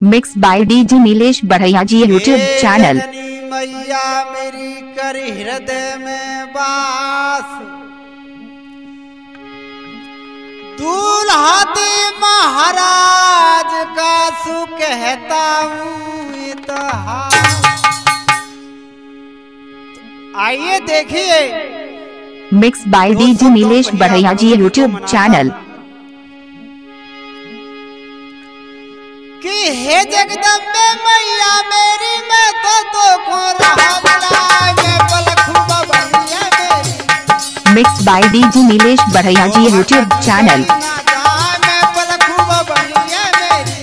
Mix by DJ Nilesh Badhaiya ji YouTube channel. मैया मेरी कर हृदय में बास, दूल्हा दे महाराज का सु कहता हूँ इतिहास। आइए देखिए mix by DJ Nilesh Badhaiya ji YouTube channel. कि हे जगदम्बे मैया मेरी, मैं तो को रहा मैं पलखू बढ़िया मेरी। Mix by DJ Nilesh Badhaiya ji YouTube channel. मैं पलखू बढ़िया मेरी।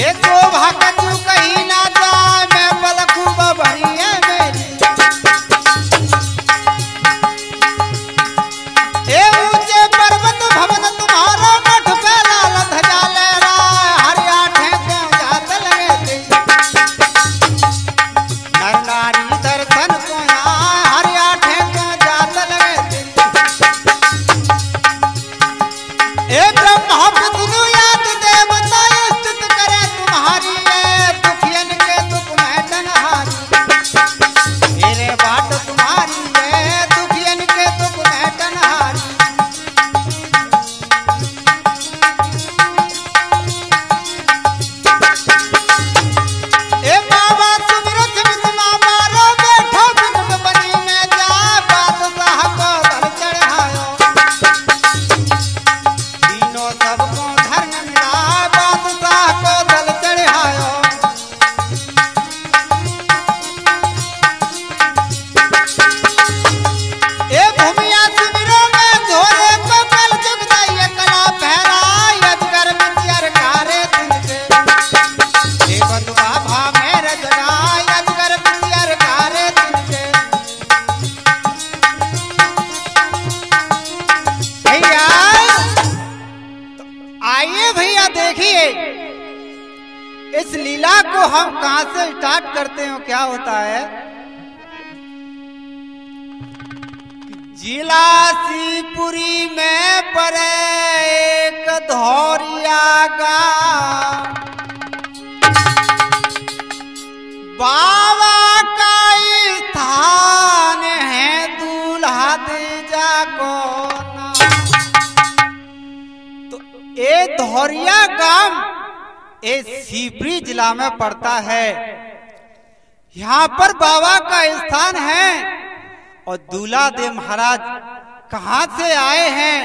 एक भागू कहीं ना जा, मैं पलखू बढ़िया मेरी। पर्वत भवन तुम्हारा मठ पे लाल ध्वजा लहरा, हरि आठे को जात लगे थे। नर नारी दर्शन को यहाँ हरि आठे को जात लगे थे। ए ब्रह्मा विष्णु याद देवता स्तुत करे तुम्हारी, दुखियन के दुख में डनहारी। मेरे बाट तुम्हारी है, दुखियन के दुख में डनहारी। आइए भैया देखिए इस लीला को हम कहां से स्टार्ट करते हैं, क्या होता है। जिला शिवपुरी में पड़े एक धौरिया गाँव, बाबा का स्थान है, दूल्हा देजा को। ये धौरिया गांव ये शिवपुरी जिला में पड़ता है। यहाँ पर बाबा का स्थान है और दूल्हा देव महाराज कहाँ से आए हैं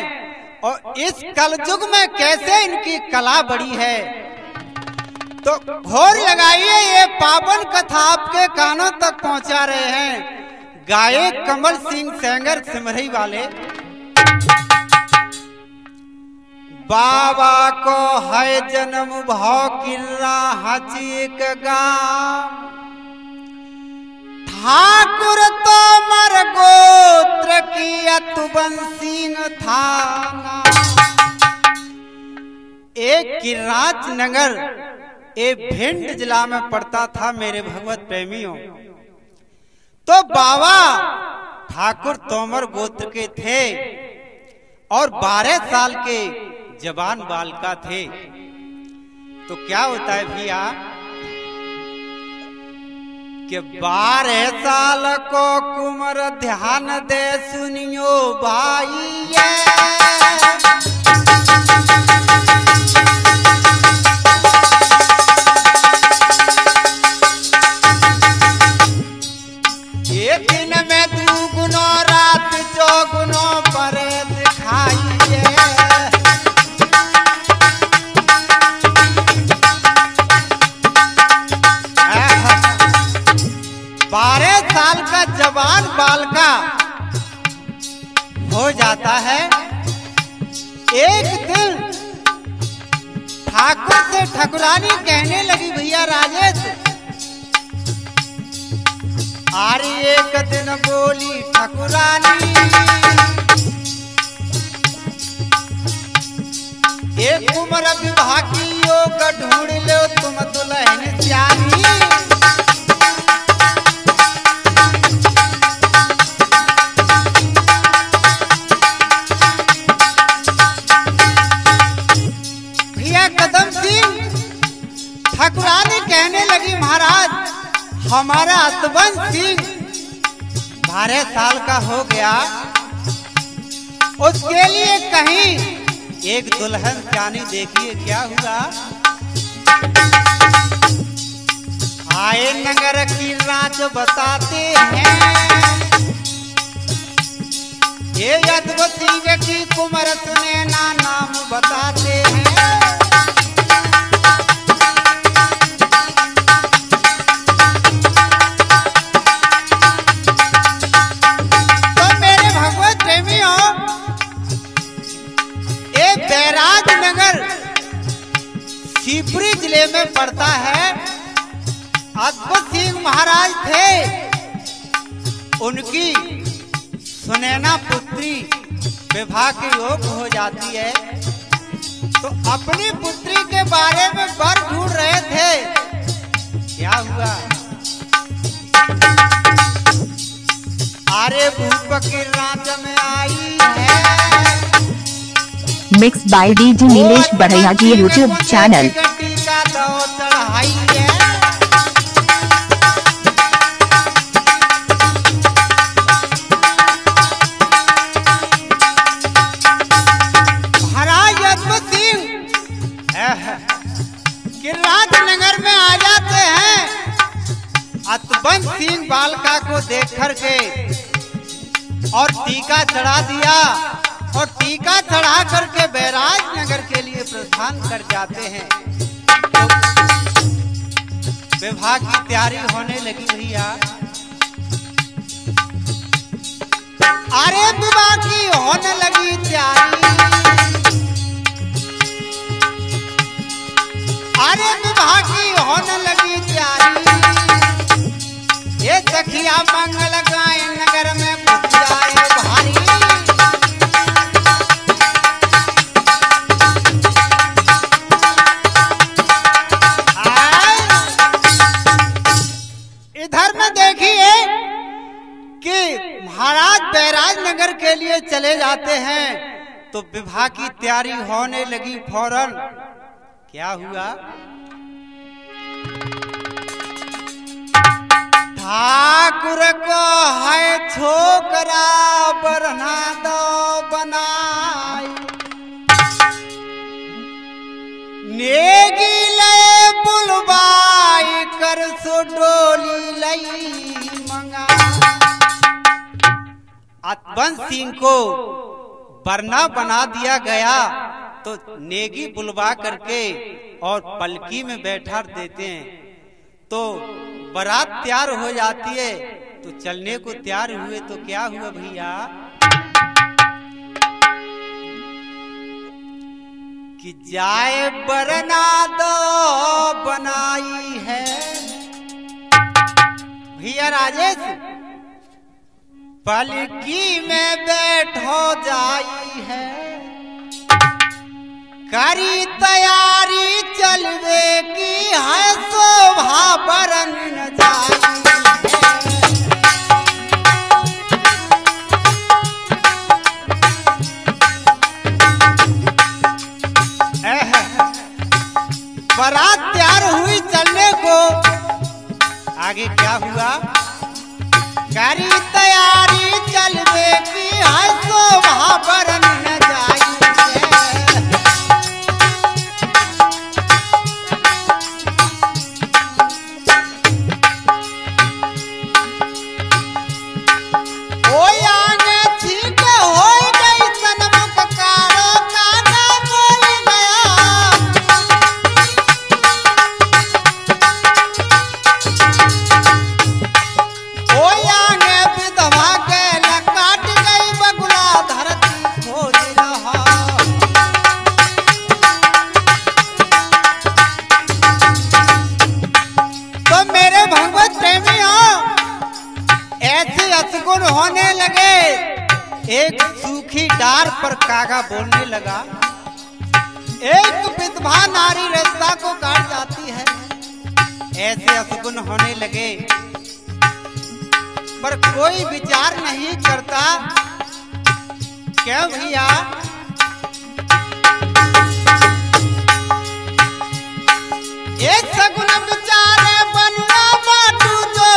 और इस कलयुग में कैसे इनकी कला बढ़ी है, तो घोर लगाइए ये पावन कथा आपके कानों तक पहुंचा रहे हैं गायक कमल सिंह सेंगर सिमरही वाले। बाबा को है जन्म भाव किर्रा हचीक गाँव, ठाकुर तो मर गोत्र की अतुबन सिंह थाना। एक किर्राच नगर एक भिंड जिला में पड़ता था मेरे भगवत प्रेमियों। तो बाबा ठाकुर तोमर गोत्र के थे और 12 साल के जवान बालका थे। तो क्या होता है भैया कि 12 साल को कुमर ध्यान दे सुनियो भाई, ये दिन में 2 गुनो रात 4 गुनो पर दिखाइए। 12 साल का जवान बालका हो जाता है। एक दिन ठाकुर से ठकुरानी कहने लगी, भैया राजेश। आरी एक दिन बोली ठकुरानी, एक उम्र विवाह की योग ढूंढ लो तुम दुल्हन श्यामी। हमारा अतबंध सिंह 12 साल का हो गया, उसके लिए कहीं एक दुल्हन जानी। देखिए क्या हुआ। आए नगर की राज बताते हैं, ये अद्भुत सिंह की कुमार सुनैना नाम बताते हैं। शिवपुरी जिले में पड़ता है। अद्भुत सिंह महाराज थे, उनकी सुनैना पुत्री विवाह के योग हो जाती है, तो अपनी पुत्री के बारे में वर ढूंढ रहे थे। क्या हुआ। अरे भूप की रात में आई है। Mix by DJ Nilesh Badhaiya ji YouTube channel. महाराज अद्भुत सिंह गिरिराजनगर में आ जाते हैं। अतबंध सिंह बालिका को देख करके और टीका चढ़ा दिया, और टीका चढ़ा करके बैराज नगर के लिए प्रस्थान कर जाते हैं। तो विवाह की तैयारी होने लगी भैया। अरे विवाह की होने लगी तैयारी, अरे विवाह की होने लगी तैयारी। ये सखिया मंगल गाय नगर में कुछ जाए भारी। इधर में देखिए कि महाराज बैराज नगर के लिए चले जाते हैं, तो विवाह की तैयारी होने लगी फौरन। क्या हुआ। ठाकुर को है छोकरा बरना दो बनाई, नेगी ले बुलवाई कर सो डोली लई मंगा। अतबंध सिंह को बरना बना दिया गया, तो नेगी बुलवा करके और पलकी में बैठा देते हैं, तो बारात तैयार हो जाती है। तो चलने को तैयार हुए, तो क्या हुआ भैया कि जाए बरना दो बनाई है। भैया राजेश पलकी में बैठो जाई है, करी तैयारी चलवे की है शोभा बरन न जाई है। बारात तैयार हुई चलने को, आगे क्या हुआ। करी तैयारी चलवे की है शोभा बरन न जाई। होने लगे, एक सूखी डार पर कागा बोलने लगा। एक विधवा नारी रास्ता को काट जाती है। ऐसे असगुन होने लगे, पर कोई विचार नहीं करता। क्यों भैया। एक सगुन विचारे बनुआ बाटू जो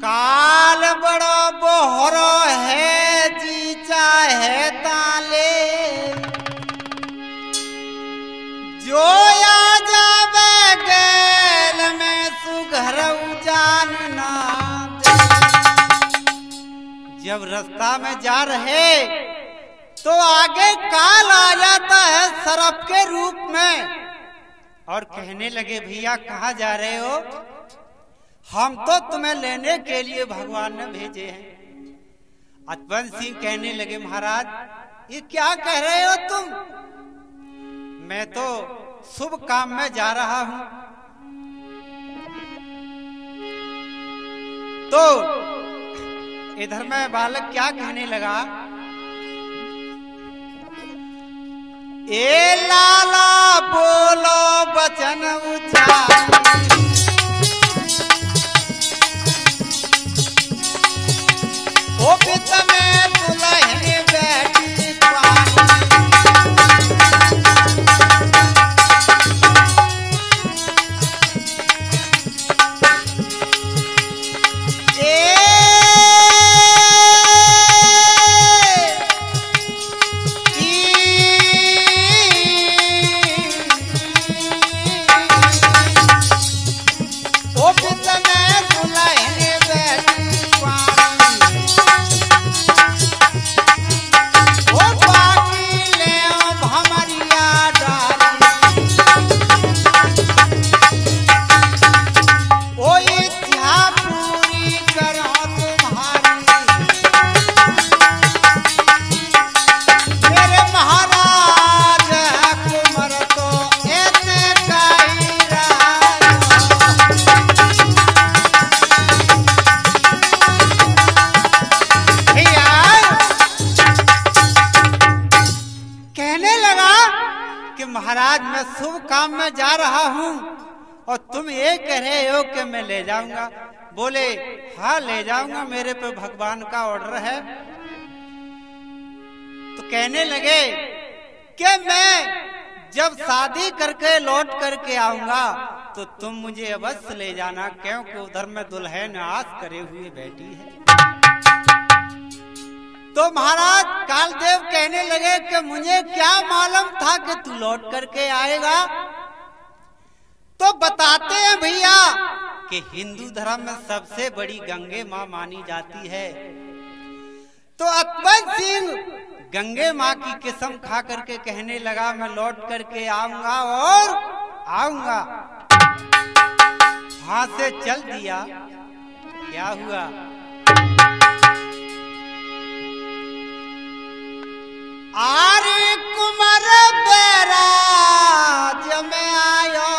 काल बड़ा बोहरो है जी चाहे ताले, जो आ जावे गैल में सुघर जान ना दे। जब रास्ता में जा रहे तो आगे काल आ जाता है सरप के रूप में और कहने लगे भैया कहाँ जा रहे हो? हम तो तुम्हें लेने के लिए भगवान ने भेजे हैं। अतवंत सिंह कहने लगे महाराज ये क्या कह रहे हो तुम? मैं तो शुभ काम में जा रहा हूं। तो इधर में बालक क्या कहने लगा, ए लाला बोलो बचन ऊंचा, ओ पित में दुल्हन बैठी पानी। महाराज मैं शुभ काम में जा रहा हूँ और तुम ये कह रहे हो कि मैं ले जाऊंगा। बोले हाँ ले जाऊंगा, मेरे पे भगवान का ऑर्डर है। तो कहने लगे कि मैं जब शादी करके लौट करके आऊंगा तो तुम मुझे अवश्य ले जाना, क्योंकि उधर में दुल्हन आस करे हुए बैठी है। तो महाराज कालदेव कहने लगे कि मुझे क्या मालूम था कि तू लौट करके आएगा। तो बताते हैं भैया कि हिंदू धर्म में सबसे बड़ी गंगे माँ मानी जाती है। तो अतवंत सिंह गंगे माँ की कसम खा करके कहने लगा मैं लौट करके आऊंगा और आऊंगा। वहां से चल दिया। क्या हुआ, आरे कुमार बैराज में आयो,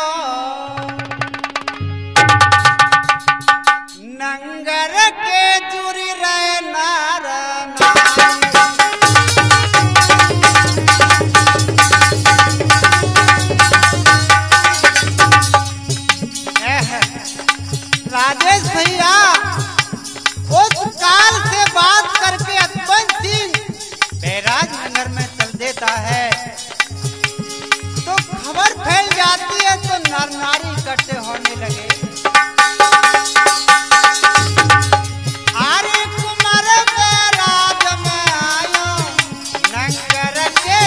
नंगर के जुरी रहे नार राजेश भैया उस काल से बात करके अतवंत सिंह बैराज नगर में चल देता है। तो खबर फैल जाती है तो नर नारी इकट्ठे होने लगे। आरे कुमार बैराज में आयो, नंगर के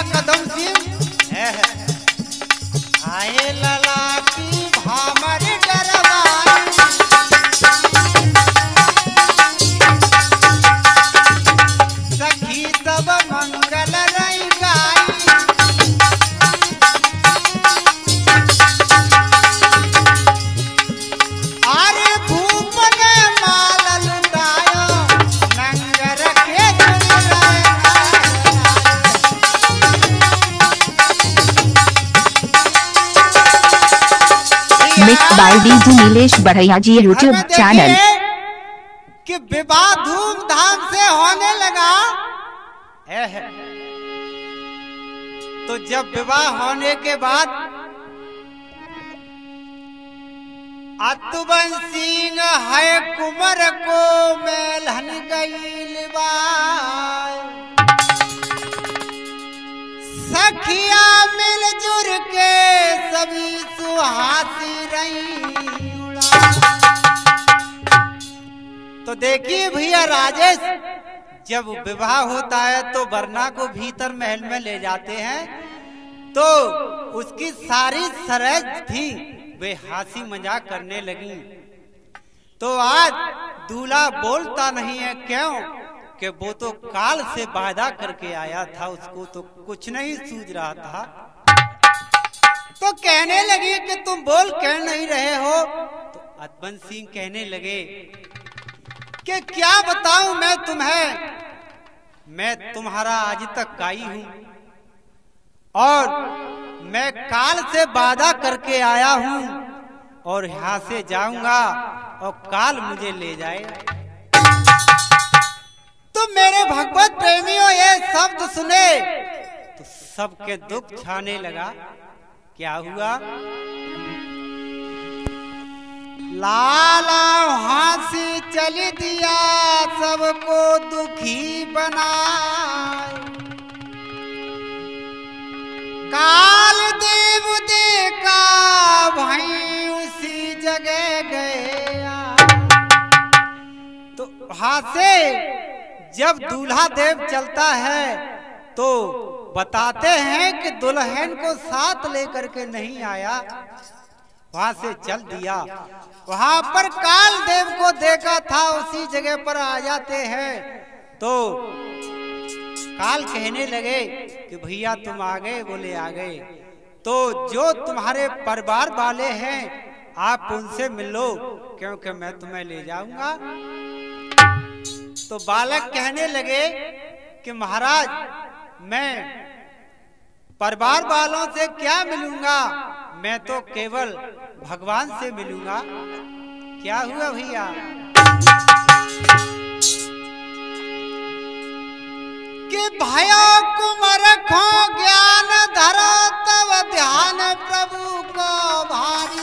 कदम सिंह है। आए लला की भामर डरवाई, सखी सब मंगल रई गाई। अरे भूप ने माल लुटायो, नंगर के चुन mix by DJ Nilesh Badhaiya ji YouTube channel. कि विवाह धूमधाम से होने लगा है। तो जब विवाह होने के बाद अतुबन सिंह है कुंवर को मेलहन गई बाय, सखिया मिलजुल के सभी सुहासी रही उड़ा। तो देखिए भैया राजेश, जब विवाह होता है तो वरना को भीतर महल में ले जाते हैं, तो उसकी सारी सरज थी वे हंसी मजाक करने लगी। तो आज दूल्हा बोलता नहीं है, क्यों कि वो तो काल से वादा करके आया था, उसको तो कुछ नहीं सूझ रहा था। तो कहने लगी कि तुम बोल कह नहीं रहे हो। तो अतबन सिंह कहने लगे कि क्या बताऊं मैं तुम्हें, मैं तुम्हारा आज तक काई हूं और मैं काल से वादा करके आया हूं और यहां से जाऊंगा और काल मुझे ले जाए। तो मेरे भगवत प्रेमियों ये शब्द सुने तो सबके दुख छाने लगा। क्या हुआ? लाला वहां से चल दिया, सबको दुखी बना। काल देव देखा भाई उसी जगह गया। तो वहां से जब दूल्हा देव चलता है तो बताते हैं कि दुल्हन को साथ लेकर के नहीं आया, वहां से चल दिया। वहां पर काल देव को देखा था, उसी जगह पर आ जाते हैं। तो काल कहने लगे कि भैया तुम आ गए? बोले आ गए। तो जो तुम्हारे परिवार वाले हैं आप उनसे मिलो, क्योंकि मैं तुम्हें ले जाऊंगा। तो बालक कहने लगे कि महाराज मैं परिवार वालों से क्या मिलूंगा, मैं तो केवल भगवान से मिलूंगा। क्या हुआ भैया? कि भयो कुमर खो ज्ञान धरो, तब ध्यान प्रभु को भारी।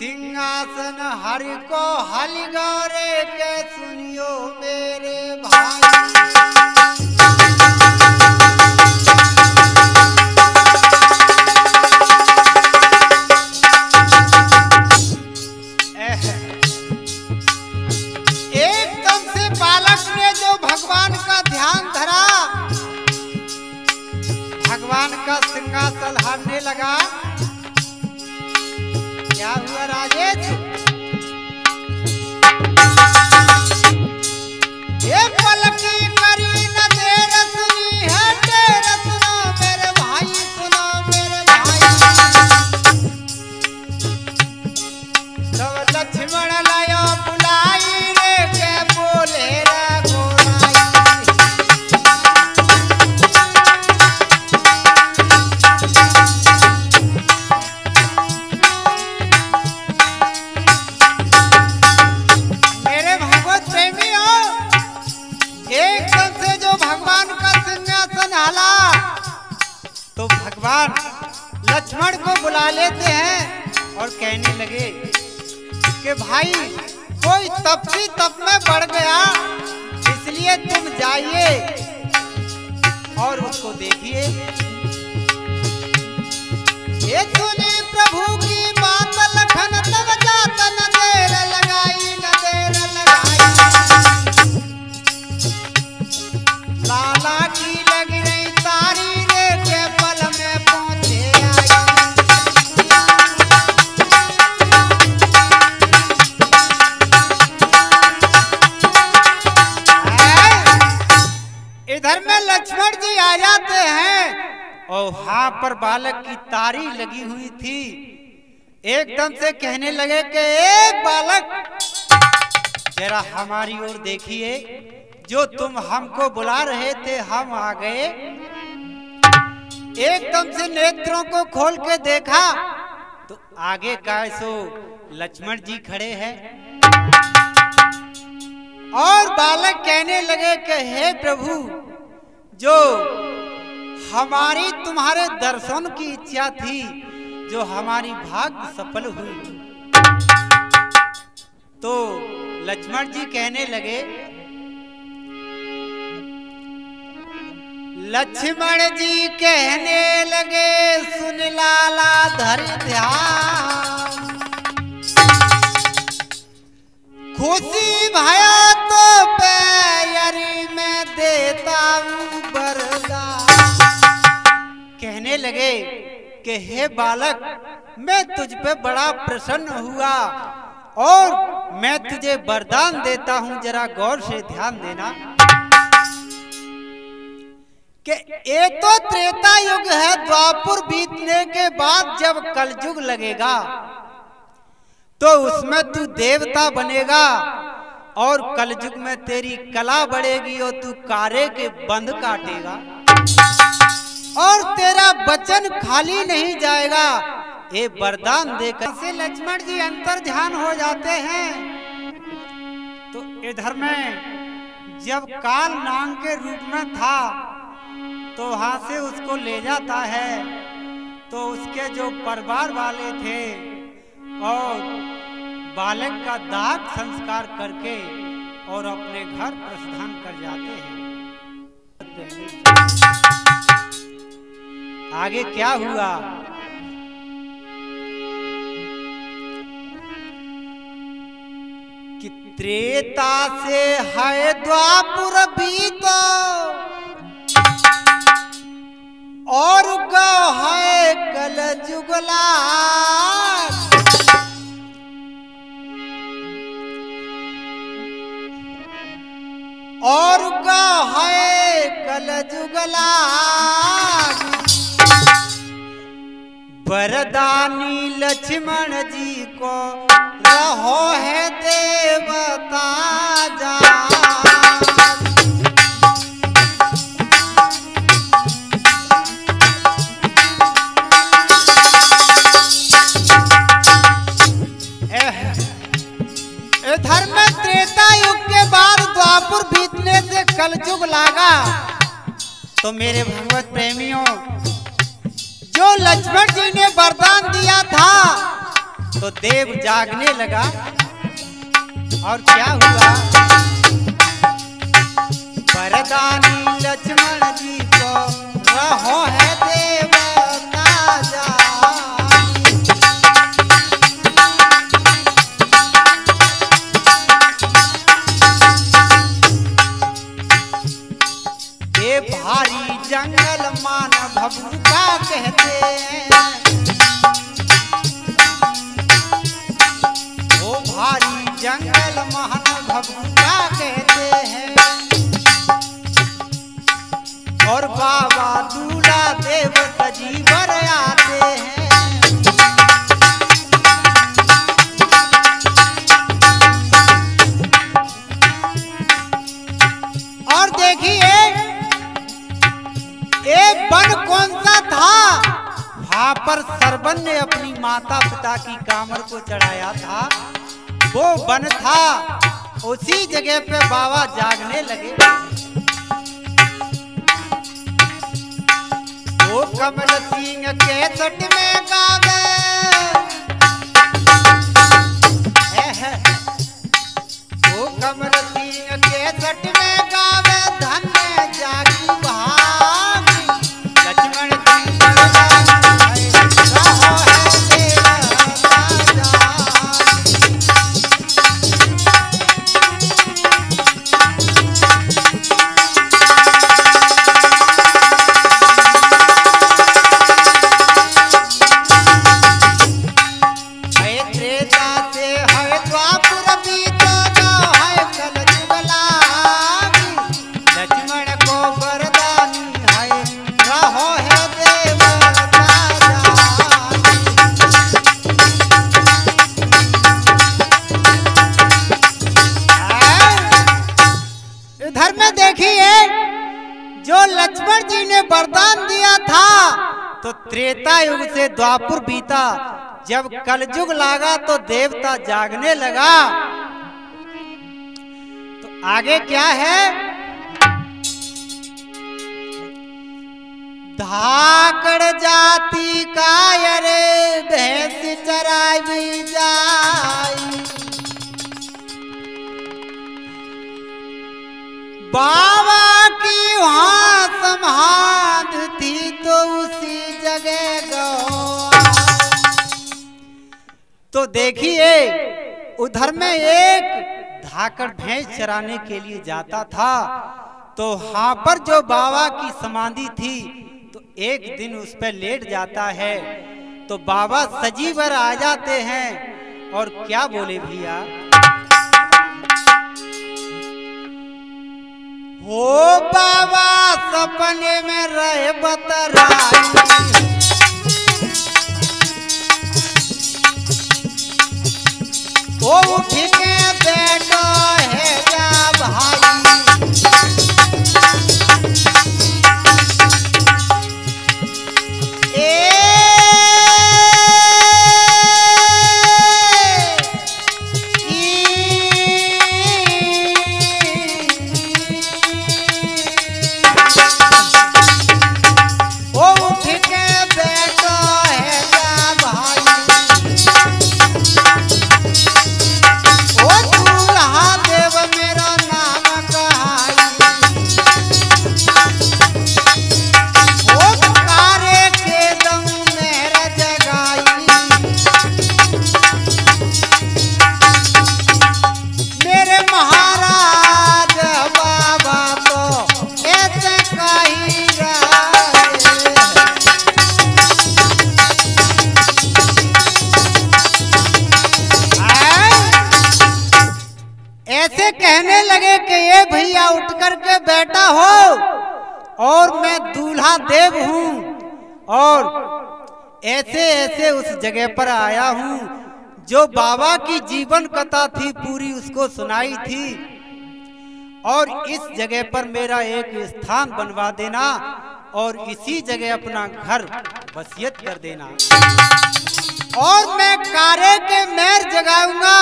सिंहासन हरि को हलि गौरे के सुनियो मेरे भाई। एकदम से बालक ने जो भगवान का ध्यान धरा, भगवान का सिंहासन हरने लगा। क्या हुआ राजेश? ये पलकी करी न देर सुनी है, देर सुनो मेरे भाई, सुनो मेरे भाई। तब लक्ष्मण लायो बुलाई रे के बोले रघुराई। तो भगवान लक्ष्मण को बुला लेते हैं और कहने लगे कि भाई कोई तपसी तप में बढ़ गया, इसलिए तुम जाइए और उसको देखिए। ये सुनी प्रभु की बात लखन, तब जात न देर लगाई, न देर लगाई। इधर में लक्ष्मण जी आ जाते हैं और वहां पर बालक की तारी लगी हुई थी। एकदम से कहने लगे कि ए बालक, जरा हमारी ओर देखिए, जो तुम हमको बुला रहे थे हम आ गए। एकदम से नेत्रों को खोल के देखा तो आगे का सो लक्ष्मण जी खड़े हैं और बालक कहने लगे कि हे प्रभु, जो हमारी तुम्हारे दर्शन की इच्छा थी, जो हमारी भाग्य सफल हुई। तो लक्ष्मण जी कहने लगे, लक्ष्मण जी कहने लगे, सुन लाला धर ध्यान, खुशी भया तो पैरी में देता हूँ वरदान। कहने लगे कि हे बालक, मैं तुझ पे बड़ा प्रसन्न हुआ और मैं तुझे वरदान देता हूँ, जरा गौर से ध्यान देना कि ये तो त्रेता युग है। द्वापर बीतने के बाद जब कलयुग लगेगा तो उसमें तू देवता बनेगा और कलयुग में तेरी कला बढ़ेगी और तू कारे के बंध काटेगा और तेरा वचन खाली नहीं जाएगा। ये वरदान देकर से लक्ष्मण जी अंतर ध्यान हो जाते हैं। तो इधर में जब काल नाग के रूप में था तो वहां से उसको ले जाता है। तो उसके जो परिवार वाले थे और बालक का दाह संस्कार करके और अपने घर प्रस्थान कर जाते हैं। आगे क्या हुआ? कि त्रेता से है द्वापर बीतो और गो है कलजुगला। और गो है कलजुगला, वरदानी लक्ष्मण जी को रहो है देवता जा। इधर में त्रेता युग के बाद द्वापर बीतने से कलयुग लागा। तो मेरे भगवत प्रेमियों, जो लक्ष्मण जी ने वरदान दिया था तो देव जागने लगा और क्या हुआ? वरदानी लक्ष्मण जी को रहो है देवता जा। ये भारी जंगल मान भभूका कहते हैं, वो भारी जंगल मान भभूका कहते हैं। और बाबा दूल्हा देव सजीवर आते हैं। और देखिए एक वन कौन सा था? वहां पर सरवन ने अपनी माता पिता की कामर को चढ़ाया था, वो वन था। उसी जगह पे बाबा जागने लगे। वो कमल सिंह के सट में गावे, वो कमल सिंह के सट में गावे, धन्य जागी भागी लक्ष्मण जी रहो है देवता जा। त्रेता से है द्वापर बीतो, जो है कलयुग उधर में देखिए, जो लक्ष्मण जी ने वरदान दिया था तो त्रेता युग से द्वापर बीता, जब कलयुग लागा तो देवता जागने लगा। तो आगे क्या है, धाकड़ जाति का अरे भैंस चराई जाई, बाबा की वहां समाध थी तो उसी जगह गो। तो देखिए उधर में एक धाकड़ भैंस चराने के लिए जाता था, तो वहां पर जो बाबा की समाधि थी तो एक दिन उस पर लेट जाता है, तो बाबा सजीवर आ जाते हैं और क्या बोले भैया, हो बाबा सपने में रहे बतराई, ओ उठ के बैठो है जा भाई, कहने लगे कि ये भैया उठ करके बैठा हो और मैं दूल्हा देव हूँ और ऐसे ऐसे उस जगह पर आया हूँ, जो बाबा की जीवन कथा थी पूरी उसको सुनाई थी, और इस जगह पर मेरा एक स्थान बनवा देना और इसी जगह अपना घर वसीयत कर देना, और मैं कारे के मेहर जगाऊंगा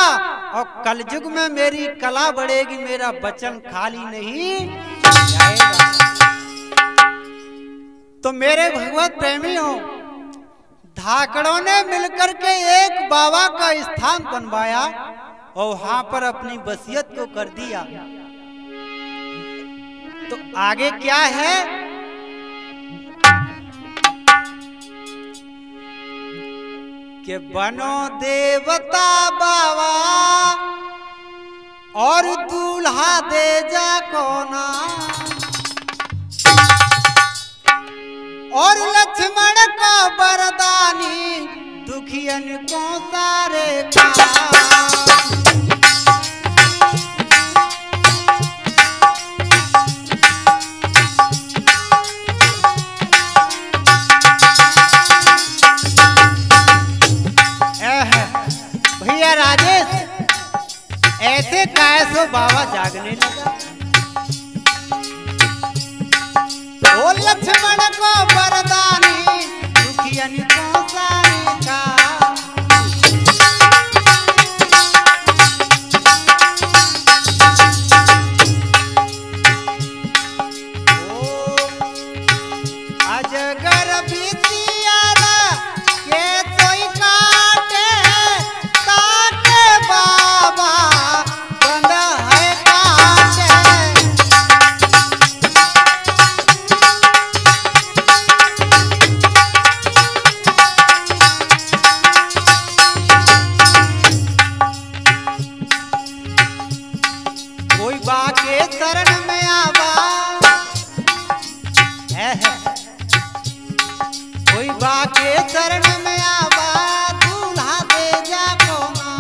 और कलयुग में मेरी कला बढ़ेगी, मेरा वचन खाली नहीं जाएगा। तो मेरे भगवत प्रेमी हो, धाकड़ों ने मिलकर के एक बाबा का स्थान बनवाया और वहां पर अपनी वसीयत को कर दिया। तो आगे क्या है, कि बनो देवता बाबा और दूल्हा दे जा कोना, और लक्ष्मण का वरदानी दुखियन को सारे का। भैया राजेश ऐसे कैसो बाबा जागने लगा, ओ लक्ष्मण को वरदानी दुखियन को सारे का। अजगर बिसियारा के सोई काटे, ताके बाबा बंद है काटे। कोई बाके शरण में आवा है, कोई बाके शरण में आवा दूल्हा दे जा कोना,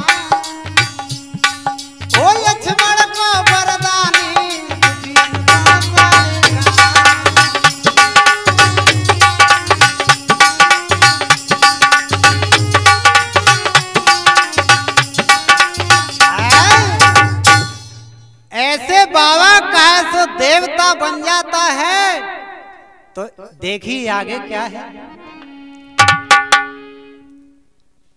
ओ लक्ष्मण को वरदानी दुखियन को सारे का। ऐसे बाबा कह बेटा बन जाता है। तो देखिए आगे क्या है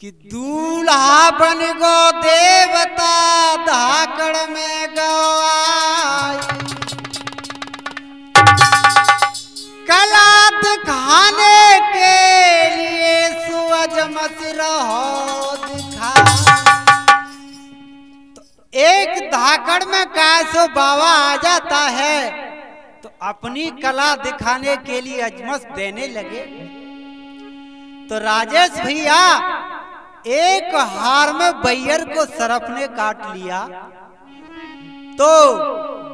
कि दूल्हा बन गो देवता धाकड़ में गवाई, कला दिखाने के लिए सूरज मसिरा हो दिखा। तो एक धाकड़ में कैसो बाबा आ जाता है तो अपनी कला दिखाने के लिए अजमस देने लगे। तो राजेश भैया एक हार में बैयर को सरफ ने काट लिया, तो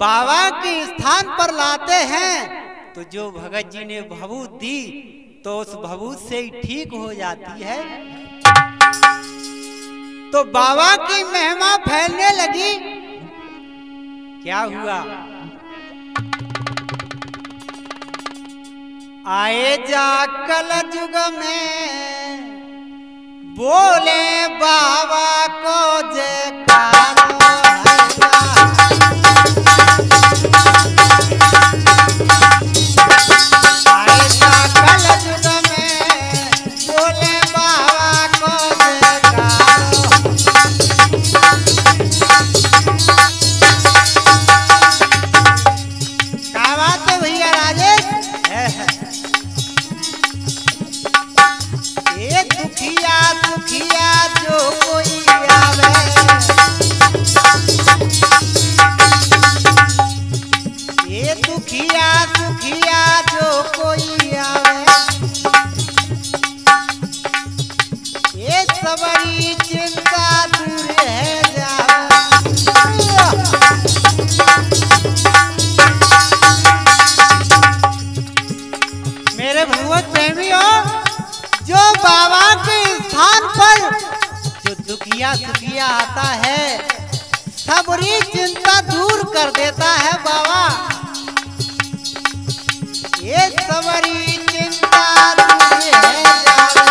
बाबा के स्थान पर लाते हैं। तो जो भगत जी ने भभूत दी तो उस भभूत से ही ठीक हो जाती है। तो बाबा की महिमा फैलने लगी। क्या हुआ, आए जा कल युग में बोले बाबा को जयकारो, आए जा कल युग में बोले बाबा को जयकारो। क्या बात है भैया राजेश, ये दुखिया दुखिया जो कोई आवे, ये दुखिया दुखिया जो कोई आवे, ये सबरी चिंता दूर है जावे। मेरे भगवत प्रेमियों, जो बाबा के स्थान पर जो दुखिया सुखिया आता है सबरी चिंता दूर कर देता है बाबा। ये सबरी चिंता दूर है जावे,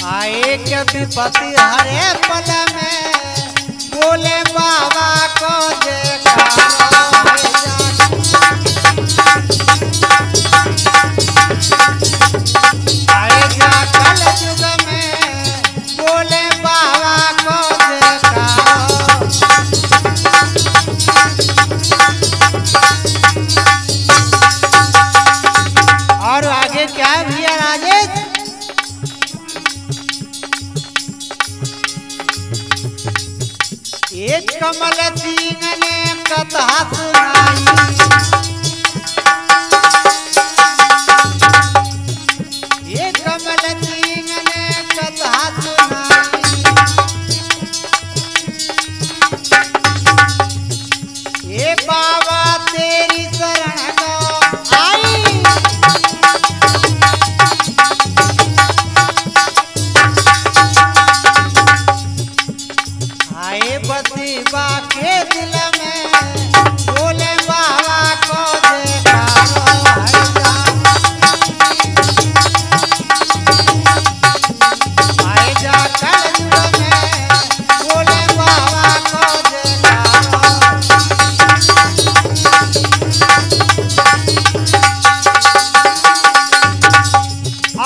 आए के विपत्ति हरे पल में बोले बाबा को जयकारो। आए जा कल युग में बोले बाबा को जयकारो। और आगे क्या है भैया राजेश, एक कमल सिंह ने कथा सुनाई, एक कमल सिंह ने कथा सुनाई, ये बाबा तेरी शरण को आई, आए बसीबा के दिल में बोले बाबा को जयकारो। आए जा कल युग में बोले बाबा को जयकारो।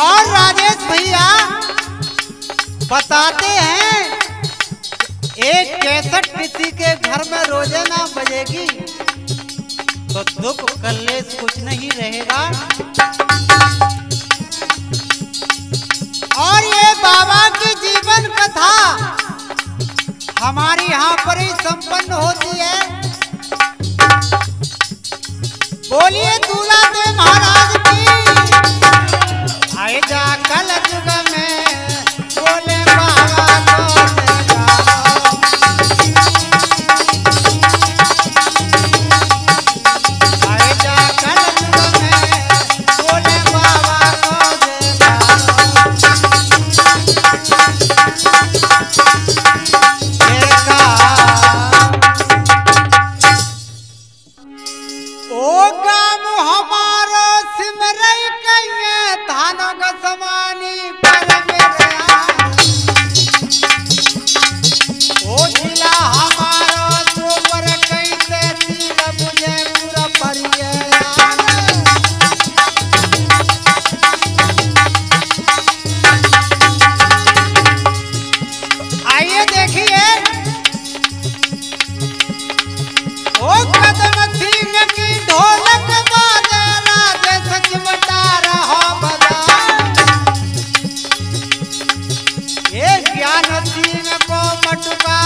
और राजेश भैया बताते हैं एक कैसेट किसी के घर में रोजाना बजेगी तो दुख कलेश कुछ नहीं रहेगा। और ये बाबा की जीवन कथा हमारे यहाँ पर ही संपन्न होती है। बोलिए दूल्हा दे महाराज की। आए जा कल युग में बोले बाबा को जयकारो। आए जा कल युग में बोले बाबा को जयकारो। ओ गाम हमारा आइए देखिए, ओ कदम सिंह की ढोलक बाजे, राजे सच बता रहा बजा। ये ज्ञान सिंह को मटका